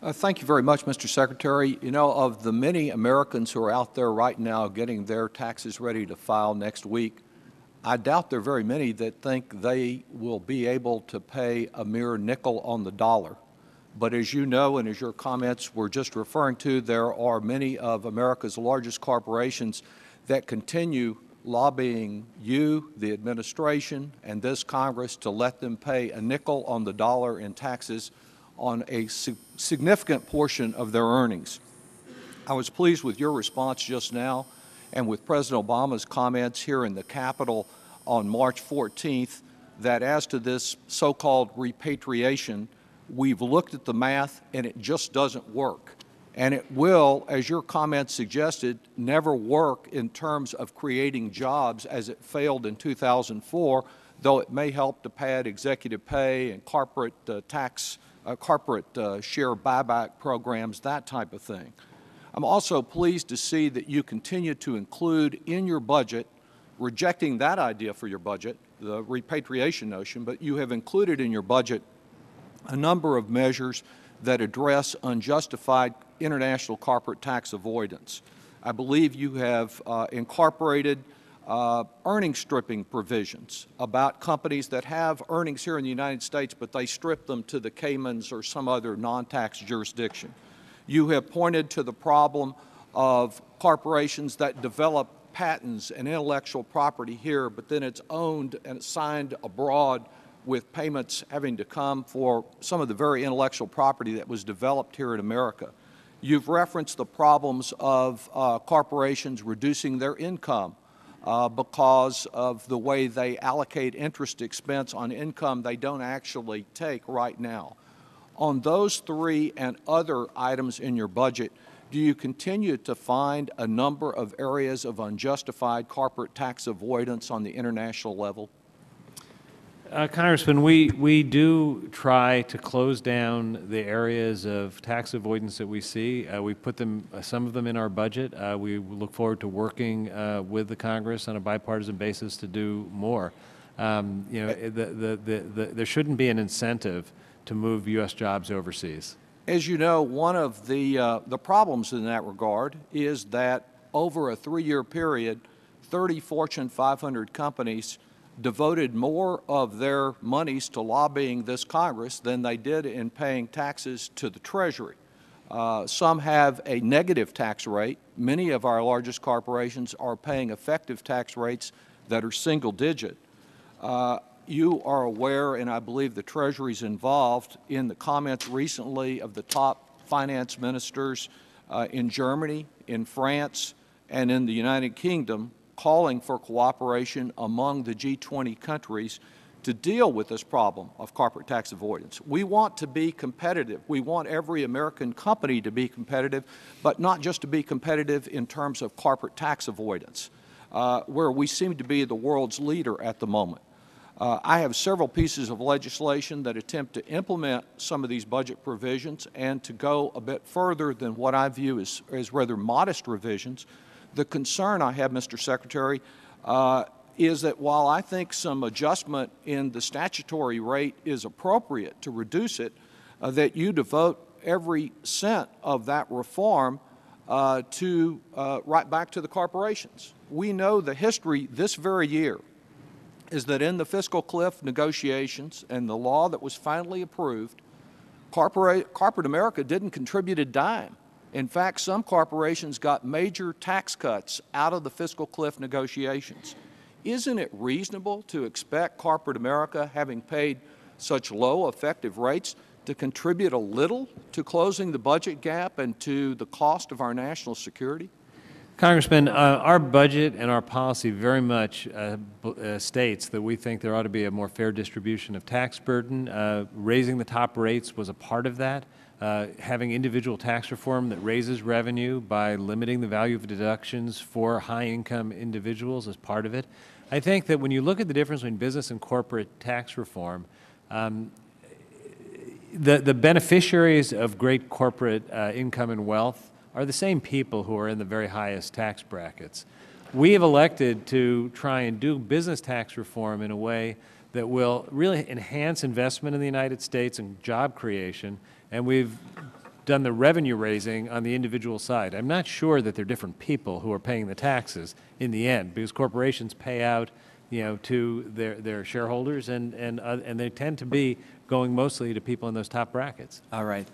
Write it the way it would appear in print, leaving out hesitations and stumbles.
Thank you very much, Mr. Secretary. You know, of the many Americans who are out there right now getting their taxes ready to file next week, I doubt there are very many that think they will be able to pay a mere nickel on the dollar. But as you know, and as your comments were just referring to, there are many of America's largest corporations that continue lobbying you, the administration, and this Congress to let them pay a nickel on the dollar in taxes on a significant portion of their earnings. I was pleased with your response just now and with President Obama's comments here in the Capitol on March 14th that as to this so-called repatriation, we've looked at the math and it just doesn't work. And it will, as your comments suggested, never work in terms of creating jobs as it failed in 2004, though it may help to pad executive pay and corporate share buyback programs, that type of thing. I'm also pleased to see that you continue to include in your budget, rejecting that idea for your budget, the repatriation notion, but you have included in your budget a number of measures that address unjustified international corporate tax avoidance. I believe you have incorporated earnings stripping provisions about companies that have earnings here in the United States, but they strip them to the Caymans or some other non-tax jurisdiction. You have pointed to the problem of corporations that develop patents and intellectual property here, but then it's owned and assigned abroad with payments having to come for some of the very intellectual property that was developed here in America. You've referenced the problems of corporations reducing their income because of the way they allocate interest expense on income they don't actually take right now. On those three and other items in your budget, do you continue to find a number of areas of unjustified corporate tax avoidance on the international level? Congressman, we do try to close down the areas of tax avoidance that we see. We put them, some of them in our budget. We look forward to working with the Congress on a bipartisan basis to do more. You know, there shouldn't be an incentive to move U.S. jobs overseas. As you know, one of the problems in that regard is that over a 3-year period, 30 Fortune 500 companies devoted more of their monies to lobbying this Congress than they did in paying taxes to the Treasury. Some have a negative tax rate. Many of our largest corporations are paying effective tax rates that are single digit. You are aware, and I believe the Treasury is involved in the comments recently of the top finance ministers in Germany, in France, and in the United Kingdom, calling for cooperation among the G20 countries to deal with this problem of corporate tax avoidance. We want to be competitive. We want every American company to be competitive, but not just to be competitive in terms of corporate tax avoidance, where we seem to be the world's leader at the moment. I have several pieces of legislation that attempt to implement some of these budget provisions and to go a bit further than what I view as rather modest revisions. The concern I have, Mr. Secretary, is that while I think some adjustment in the statutory rate is appropriate to reduce it, that you devote every cent of that reform right back to the corporations. We know the history this very year is that in the fiscal cliff negotiations and the law that was finally approved, corporate America didn't contribute a dime. In fact, some corporations got major tax cuts out of the fiscal cliff negotiations. Isn't it reasonable to expect corporate America, having paid such low effective rates, to contribute a little to closing the budget gap and to the cost of our national security? Congressman, our budget and our policy very much states that we think there ought to be a more fair distribution of tax burden. Raising the top rates was a part of that. Having individual tax reform that raises revenue by limiting the value of deductions for high-income individuals is part of it. I think that when you look at the difference between business and corporate tax reform, the beneficiaries of great corporate income and wealth are the same people who are in the very highest tax brackets. We have elected to try and do business tax reform in a way that will really enhance investment in the United States and job creation, and we've done the revenue raising on the individual side. I'm not sure that they're different people who are paying the taxes in the end, because corporations pay out, to their shareholders, and they tend to be going mostly to people in those top brackets. All right.